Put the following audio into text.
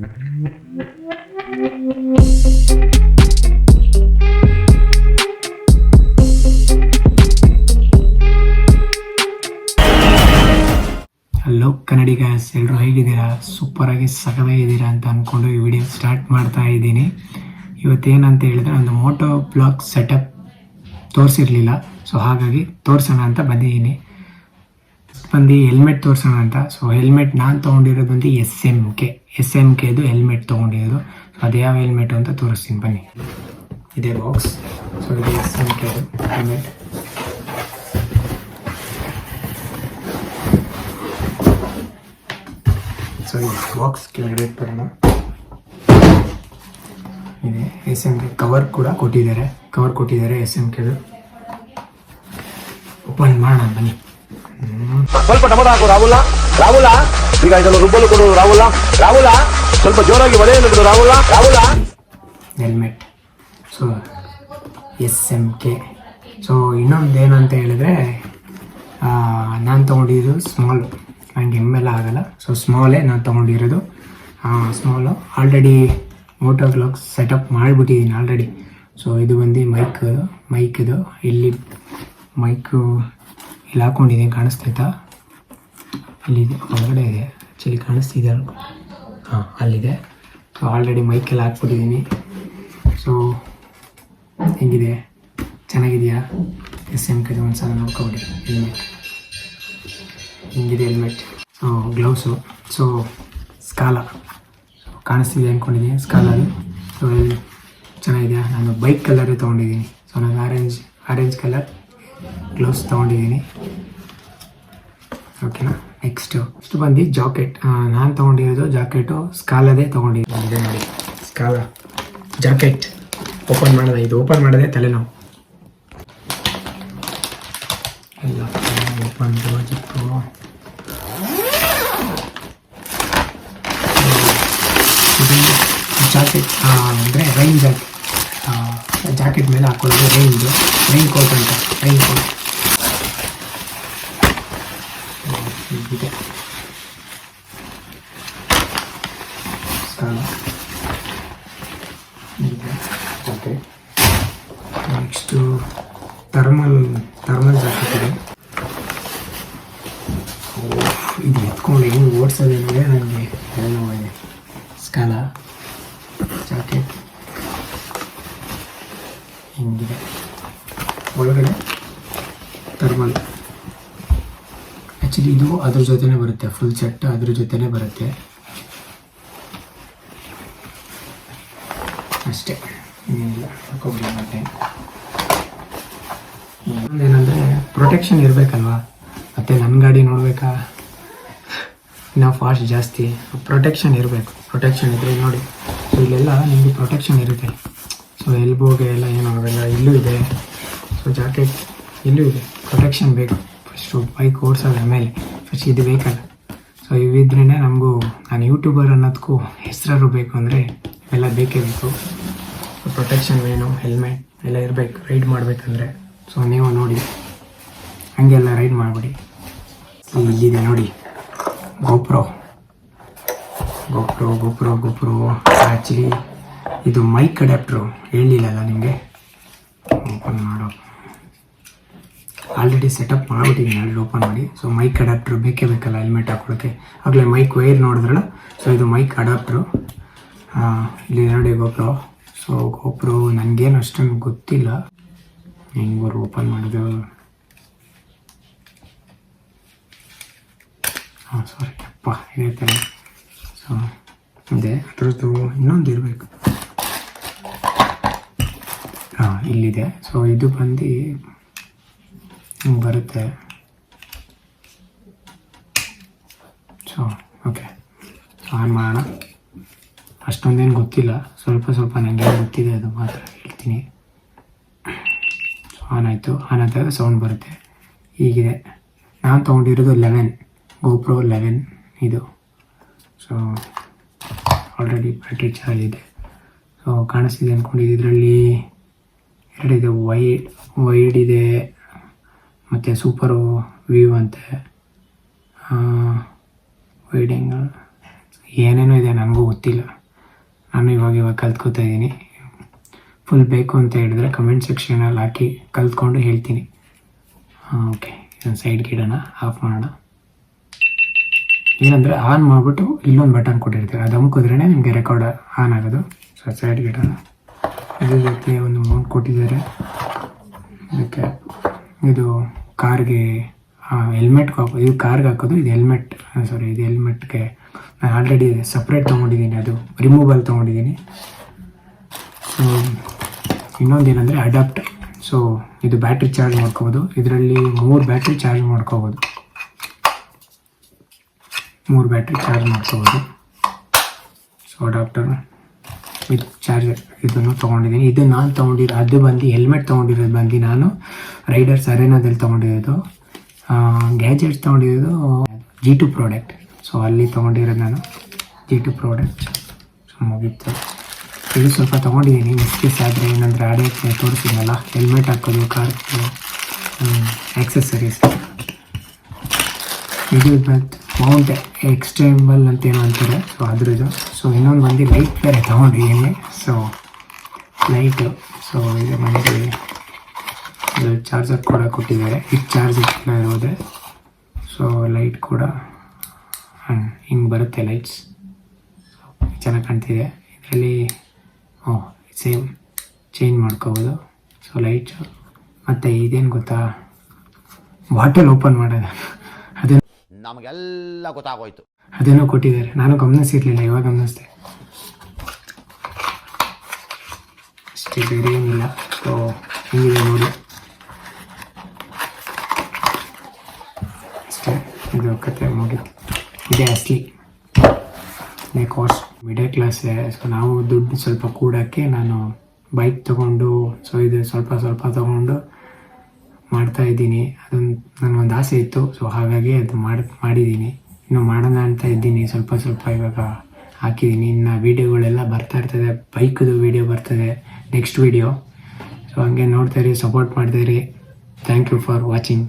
Hello Kannadigas, ಎಲ್ಲರೂ ಹೇಗಿದ್ದೀರಾ? ಸೂಪರಾಗಿ ಸಕಲಾಗಿದ್ದೀರಾ ಅಂತ ಅಂದ್ಕೊಂಡು ಈ ವಿಡಿಯೋ ಸ್ಟಾರ್ಟ್ ಮಾಡ್ತಾ ಇದ್ದೀನಿ. ಇವತ್ತೇನಂತ ಹೇಳಿದ್ರೆ ಒಂದು ಮೋಟೋ ಬ್ಲಾಗ್ ಸೆಟಪ್ ತೋರಿಸಿರಲಿಲ್ಲ, ಸೊ ಹಾಗಾಗಿ ತೋರಿಸೋಣ ಅಂತ ಬಂದಿದ್ದೀನಿ. ಹೆಲ್ಮೆಟ್ ತೋರಿಸೋಣ ಅಂತ. ಸೊ ಹೆಲ್ಮೆಟ್ ನಾನು ತೊಗೊಂಡಿರೋದು ಬಂದು ಎಸ್ ಎಮ್ ಕೆದು ಹೆಲ್ಮೆಟ್ ತೊಗೊಂಡಿರೋದು. ಸೊ ಅದು ಯಾವ ಹೆಲ್ಮೆಟ್ ಅಂತ ತೋರಿಸ್ತೀನಿ ಬನ್ನಿ. ಇದೇ ಬಾಕ್ಸ್. ಸೊ ಇದು ಎಸ್ ಎಮ್ ಕೆದು ಹೆಲ್ಮೆಟ್. ಸೊ ಈ ಬಾಕ್ಸ್ ಕೆಳಗಡೆ ಇಟ್ಬಿಡೋಣ. ಇದೆ ಎಸ್ ಎಮ್ ಕೆ ಕವರ್ ಕೂಡ ಕೊಟ್ಟಿದ್ದಾರೆ ಎಸ್ ಎಮ್ ಕೆದು. ಓಪನ್ ಮಾಡೋಣ ಬನ್ನಿ. ಸ್ವಲ್ಪ ಟೊಮೊಟೊ ಹಾಕು ರಾಹುಲ. ಈಗ ಇದನ್ನು ರುಬ್ಬಲು ಕೊಡು ರಾಹುಲ. ಸ್ವಲ್ಪ ಜೋರಾಗಿ ಒಲೆಯನ್ನು ಬಿಡು Rahul. Helmet. So S M K. So ಇನ್ನೊಂದು ಏನಂತ ಹೇಳಿದ್ರೆ, ನಾನು ತೊಗೊಂಡಿದ್ದು ಸ್ಮಾಲ್, ನನಗೆ ಎಮ್ಮೆಲ್ಲ ಆಗಲ್ಲ. ಸೊ ಸ್ಮಾಲೇ ನಾನು ತೊಗೊಂಡಿರೋದು. Small already moto blog setup ಮಾಡಿಬಿಟ್ಟಿದ್ದೀನಿ ಆಲ್ರೆಡಿ. ಸೊ ಇದು ಬಂದು ಮೈಕ್ದು ಇಲ್ಲಿ ಮೈಕು ಇಲ್ಲಿ ಹಾಕ್ಕೊಂಡಿದ್ದೀನಿ, ಕಾಣಿಸ್ತೈತಾ? ಇಲ್ಲಿದೆ, ಹೊರಗಡೆ ಇದೆ ಆ್ಯಕ್ಚುಲಿ, ಕಾಣಿಸ್ತಿದೆ ಅಲ್ಲಿದೆ. ಸೊ ಆಲ್ರೆಡಿ ಮೈಕೆಲ್ಲ ಹಾಕ್ಬಿಟ್ಟಿದ್ದೀನಿ. ಸೊ ಹೆಂಗಿದೆ? ಚೆನ್ನಾಗಿದೆಯಾ? ಎಸ್ ಎಮ್ ಕೆದು ಒಂದ್ಸಲ ನೋಡ್ಕೊಬಿಡಿ. ಹೆಲ್ಮೆಟ್ ಹಿಂಗಿದೆ helmet. So gloves. So Scala ಕಾಣಿಸ್ತಿದೆ ಅಂದ್ಕೊಂಡಿದ್ದೀನಿ, ಸ್ಕಾಲಲ್ಲಿ. ಸೊ ಚೆನ್ನಾಗಿದೆ. ನಾನು ಬೈಕ್ ಕಲರೇ ತೊಗೊಂಡಿದ್ದೀನಿ. ಸೊ ನಾನು ಆರೆಂಜ್ ಕಲರ್ ಗ್ಲೌಸ್ ತೊಗೊಂಡಿದ್ದೀನಿ. ಓಕೆನಾ? ನೆಕ್ಸ್ಟ್ ಬಂದು ಜಾಕೆಟ್. ನಾನು ತೊಗೊಂಡಿರೋದು ಜಾಕೆಟು ಸ್ಕಾಲದೇ ತೊಗೊಂಡಿದ್ದೀನಿ. ಇದೆ ನೋಡಿ, ಸ್ಕಾಲಾ ಜಾಕೆಟ್. ಓಪನ್ ಮಾಡಿದೆ, ಇದು ಓಪನ್ ಮಾಡಿದೆ ತಲೆನೋವು. ಎಲ್ಲ ಓಪನ್ ಜಿಪ್ಪು. ಜಾಕೆಟ್ ಅಂದರೆ ರೈನ್ ಜಾಕೆಟ್ ಮೇಲೆ ಹಾಕೊಳ್ಳೋದು ರೈನ್ ಕೋಟ್ ಅಂತ. ರೈನ್ ಕೋಟ್ ಇದೆ. ಓಕೆ, ನೆಕ್ಸ್ಟು ಥರ್ಮಲ್ ಜಾಕೆಟ್ ಇದೆ. ಇದು ಎತ್ಕೊಂಡು ಹೆಂಗೆ ಓಡಿಸೋದು ಅಂದರೆ ನನಗೆ ನೋವಿದೆ. ಸ್ಕಾಲಾ ಜಾಕೆಟ್ ಹಿಂಗಿದೆ. ಒಳಗಡೆ ಥರ್ಮಲ್. ಆ್ಯಕ್ಚುಲಿ ಇದು ಅದ್ರ ಜೊತೆನೇ ಬರುತ್ತೆ, ಫುಲ್ ಸೆಟ್ ಅದ್ರ ಜೊತೆನೇ ಬರುತ್ತೆ ಅಷ್ಟೇ, ಇನ್ನೇನಿಲ್ಲ. ಹಾಕೋಬಿಡಿ. ಮತ್ತೆ ಏನಂದರೆ ಪ್ರೊಟೆಕ್ಷನ್ ಇರಬೇಕಲ್ವಾ, ಮತ್ತು ನನ್ನ ಗಾಡಿ ನೋಡಬೇಕಾ, ಇನ್ನೂ ಫಾಸ್ಟ್ ಜಾಸ್ತಿ. ಪ್ರೊಟೆಕ್ಷನ್ ಇರಬೇಕು. ಪ್ರೊಟೆಕ್ಷನ್ ಇದ್ದರೆ ನೋಡಿ, ಸೊ ಇಲ್ಲೆಲ್ಲ ನಿಮಗೆ ಪ್ರೊಟೆಕ್ಷನ್ ಇರುತ್ತೆ. ಸೊ ಎಲ್ಬೋಗೆ ಎಲ್ಲ ಏನೂ ಆಗಲ್ಲ. ಇಲ್ಲೂ ಇದೆ. ಸೊ ಜಾಕೆಟ್ ಇಲ್ಲೂ ಇದೆ. ಪ್ರೊಟೆಕ್ಷನ್ ಬೇಕು ಫಸ್ಟು ಬೈಕ್ ಓಡಿಸೋದ್ರ ಮೇಲೆ. ಫಸ್ಟ್ ಇದು ಬೇಕಲ್ಲ. ಸೊ ಇವಿದ್ರೇ ನಮಗೂ, ನಾನು ಯೂಟ್ಯೂಬರ್ ಅನ್ನೋದಕ್ಕೂ ಹೆಸರು ಬೇಕು ಅಂದರೆ ಎಲ್ಲ ಬೇಕೇ ಬೇಕು. ಸೊ ಪ್ರೊಟೆಕ್ಷನ್ ಏನು, ಹೆಲ್ಮೆಟ್ ಎಲ್ಲ ಇರಬೇಕು ರೈಡ್ ಮಾಡಬೇಕಂದ್ರೆ. ಸೊ ನೀವು ನೋಡಿ ಹಾಗೆಲ್ಲ ರೈಡ್ ಮಾಡಿಬಿಡಿ. ಇಲ್ಲಿದೆ ನೋಡಿ, ಗೋಪ್ರೋ. ಆ್ಯಕ್ಚುಲಿ ಇದು ಮೈಕ್ ಅಡ್ಯಾಪ್ಟ್ರು, ಹೇಳಿಲ್ಲಲ್ಲ ನಿಮಗೆ. ಓಪನ್ ಮಾಡೋ ಆಲ್ರೆಡಿ ಸೆಟಪ್ ಮಾಡಿಬಿಟ್ಟಿದ್ದೀನಿ, ಆಲ್ರೆಡಿ ಓಪನ್ ಮಾಡಿ. ಸೊ ಮೈಕ್ ಅಡ್ಯಾಪ್ಟ್ರು ಬೇಕೇ ಬೇಕಲ್ಲ ಹೆಲ್ಮೆಟ್ ಹಾಕೊಳ್ಳೋಕ್ಕೆ. ಆಗಲೇ ಮೈಕ್ ವೈರ್ ನೋಡಿದ್ರಲ್ಲ, ಸೊ ಇದು ಮೈಕ್ ಅಡಾಪ್ಟ್ರು. ಇಲ್ಲಿ ನೋಡಿ ಗೋಪ್ರೋ. ಸೊ ಗೋಪ್ರೋ ನನಗೇನು ಅಷ್ಟೊಂದು ಗೊತ್ತಿಲ್ಲ ಹೆಂಗೆ ಓಪನ್ ಮಾಡೋದು. ಸಾರಿ ಅಪ್ಪ, ಇದೇ ಥರ. ಸೊ ಅದೇ ಅದ್ರದ್ದು ಇನ್ನೊಂದು ಇರಬೇಕು. ಇಲ್ಲಿದೆ. ಸೊ ಇದು ಬಂದು ಹಿಂಗೆ ಬರುತ್ತೆ. ಸೊ ಓಕೆ, ಆನ್ ಮಾಡೋಣ. ಅಷ್ಟೊಂದೇನು ಗೊತ್ತಿಲ್ಲ, ಸ್ವಲ್ಪ ನನಗೆ ಗೊತ್ತಿದೆ, ಅದು ಮಾತ್ರ ಹೇಳ್ತೀನಿ. ಸೊ ಆನ್ ಆಯಿತು. ಆನ್ ಆದಾಗ ಸೌಂಡ್ ಬರುತ್ತೆ. ಹೀಗಿದೆ. ನಾನು ತೊಗೊಂಡಿರೋದು ಗೋಪ್ರೋ 11 ಇದು. ಸೊ ಆಲ್ರೆಡಿ ಬ್ಯಾಟ್ರಿ ಚಾರ್ಜ್ ಇದೆ. ಸೊ ಕಾಣಿಸ್ತಿದೆ ಅಂದ್ಕೊಂಡಿದ್ದು. ಇದರಲ್ಲಿ ಎರಡಿದೆ, ವೈಡ್ ಇದೆ ಮತ್ತು ಸೂಪರ್ ವ್ಯೂ ಅಂತೆ, ವೈಡ್ ಆ್ಯಂಗಲ್ ಏನೇನೋ ಇದೆ, ನನಗೂ ಗೊತ್ತಿಲ್ಲ. ನಾನು ಇವಾಗ ಕಲ್ತ್ಕೋತಾ ಇದ್ದೀನಿ. ಫುಲ್ ಬೇಕು ಅಂತ ಹೇಳಿದ್ರೆ ಕಮೆಂಟ್ ಸೆಕ್ಷನಲ್ಲಿ ಹಾಕಿ ಕಲ್ತ್ಕೊಂಡು ಹೇಳ್ತೀನಿ. ಓಕೆ, ಇದನ್ನು ಸೈಡ್ಗೆ ಇಡೋಣ, ಆಫ್ ಮಾಡೋಣ. ಏನಂದರೆ ಆನ್ ಮಾಡಿಬಿಟ್ಟು ಇಲ್ಲೊಂದು ಬಟನ್ ಕೊಟ್ಟಿರ್ತೀವಿ, ಅದು ಅಮ್ಕಿದ್ರೇ ನಿಮಗೆ ರೆಕಾರ್ಡ್ ಆನ್ ಆಗೋದು. ಸೊ ಸೈಡ್ಗೆ ಇಡೋಣ. ಇದ್ರ ಜೊತೆ ಒಂದು ಮೌಂಟ್ ಕೊಟ್ಟಿದ್ದಾರೆ. ಇದಕ್ಕೆ ಇದು ಕಾರ್ಗೆ ಹೆಲ್ಮೆಟ್ಗೆ ಹಾಕೋದು, ಇದು ಕಾರ್ಗೆ ಹಾಕೋದು, ಇದು ಹೆಲ್ಮೆಟ್ ಇದು ಹೆಲ್ಮೆಟ್ಗೆ ನಾನು ಆಲ್ರೆಡಿ ಸಪ್ರೇಟ್ ತೊಗೊಂಡಿದ್ದೀನಿ, ಅದು ರಿಮೂವಲ್ ತೊಗೊಂಡಿದ್ದೀನಿ. ಸೊ ಇನ್ನೊಂದೇನೆಂದರೆ ಅಡಾಪ್ಟರ್. ಸೊ ಇದು ಬ್ಯಾಟ್ರಿ ಚಾರ್ಜ್ ಮಾಡ್ಕೋಬೋದು, ಇದರಲ್ಲಿ 3 ಬ್ಯಾಟ್ರಿ ಚಾರ್ಜ್ ಮಾಡ್ಕೋಬೋದು. 3 ಬ್ಯಾಟ್ರಿ ಚಾರ್ಜ್ ಮಾಡ್ಕೋಬೋದು. ಸೊ ಅಡಾಪ್ಟರ್ ವಿತ್ ಚಾರ್ಜರ್ ಇದನ್ನು ತೊಗೊಂಡಿದ್ದೀನಿ. ಇದು ನಾನು ತೊಗೊಂಡಿರೋ, ಅದು ಬಂದು ಹೆಲ್ಮೆಟ್ ತೊಗೊಂಡಿರೋದು ಬಂದು ನಾನು ರೈಡರ್ಸ್ ಅರೇನಾದಲ್ಲಿ ತೊಗೊಂಡಿರೋದು. ಗ್ಯಾಜೆಟ್ಸ್ ತೊಗೊಂಡಿರೋದು G2 ಪ್ರಾಡಕ್ಟ್. ಸೊ ಅಲ್ಲಿ ತೊಗೊಂಡಿರೋದು ನಾನು G2 ಪ್ರಾಡಕ್ಟ್. ಸೊ ಮುಗೀತು. ಇದು ಸ್ವಲ್ಪ ತೊಗೊಂಡಿದ್ದೀನಿ ಮಿಸ್ಟೇಕ್ಸ್ ಆದರೆ, ಏನಂದರೆ ಆಡೋಕ್ಕೆ ತೋರಿಸಿದ್ನಲ್ಲ, ಹೆಲ್ಮೆಟ್ ಹಾಕೋದು, ಕಾರ್ ಆಕ್ಸೆಸರೀಸ್. ಇದು ಬಂತು ಮೌಂಟ್ ಎಕ್ಸ್ಟೇಬಲ್ ಅಂತ ಏನೋ ಅಂತಾರೆ. ಸೊ ಅದ್ರದ್ದು. ಸೊ ಇನ್ನೊಂದು ಬಂದು ಲೈಟ್ ಬೇರೆ ತೊಗೊಂಡಿದ್ದೀನಿ. ಸೊ ಲೈಟು, ಸೊ ಇದು ಮನೆಗೆ ಇದು ಚಾರ್ಜರ್ ಕೂಡ ಕೊಟ್ಟಿದ್ದಾರೆ. ಇದು ಚಾರ್ಜ್ ಇರೋದೆ. ಸೊ ಲೈಟ್ ಕೂಡ ಹಿಂಗೆ ಬರುತ್ತೆ, ಲೈಟ್ಸ್ ಚೆನ್ನಾಗಿ ಕಾಣ್ತಿದೆ. ಇದರಲ್ಲಿ ಸೇಮ್ ಚೇಂಜ್ ಮಾಡ್ಕೋಬೋದು. ಸೊ ಲೈಟ್ಸು ಮತ್ತು ಇದೇನು ಗೊತ್ತಾ, ಬಾಟಲ್ ಓಪನ್ ಮಾಡೋದು, ಅದನ್ನು ನಮಗೆಲ್ಲ ಗೊತ್ತಾಗೋಯ್ತು. ಅದೇನೋ ಕೊಟ್ಟಿದ್ದಾರೆ, ನಾನು ಗಮನಿಸಿರ್ಲಿಲ್ಲ, ಇವಾಗ ಗಮನಿಸಿದೆ. ಅಷ್ಟೇ, ಬೇರೆ ಏನಿಲ್ಲ. ಸೊ ಹಿಂಗಿದೆ ನೋಡಿ, ಅಷ್ಟೇ. ಇದು ಕತೆ ಮುಗಿತು. ಇದೇ ಅಸಲಿ ಕಾಸ್ಟ್ ಮಿಡಲ್ ಕ್ಲಾಸೇ. ಸೊ ನಾವು ದುಡ್ಡು ಸ್ವಲ್ಪ ಕೂಡೋಕ್ಕೆ ನಾನು ಬೈಕ್ ತೊಗೊಂಡು, ಸೊ ಇದು ಸ್ವಲ್ಪ ತೊಗೊಂಡು ಮಾಡ್ತಾಯಿದ್ದೀನಿ. ಅದೊಂದು ನನಗೊಂದು ಆಸೆ ಇತ್ತು. ಸೊ ಹಾಗಾಗಿ ಅದು ಮಾಡಿದ್ದೀನಿ. ಇನ್ನು ಮಾಡೋಣ ಅಂತ ಇದ್ದೀನಿ. ಸ್ವಲ್ಪ ಇವಾಗ ಹಾಕಿದ್ದೀನಿ. ಇನ್ನು ವೀಡಿಯೋಗಳೆಲ್ಲ ಬರ್ತಾ ಇರ್ತದೆ, ಬೈಕದು ವೀಡಿಯೋ ಬರ್ತದೆ ನೆಕ್ಸ್ಟ್ ವೀಡಿಯೋ. ಸೊ ಹಂಗೆ ನೋಡ್ತಾಯಿರಿ, ಸಪೋರ್ಟ್ ಮಾಡ್ತಾಯಿರಿ. Thank you for watching.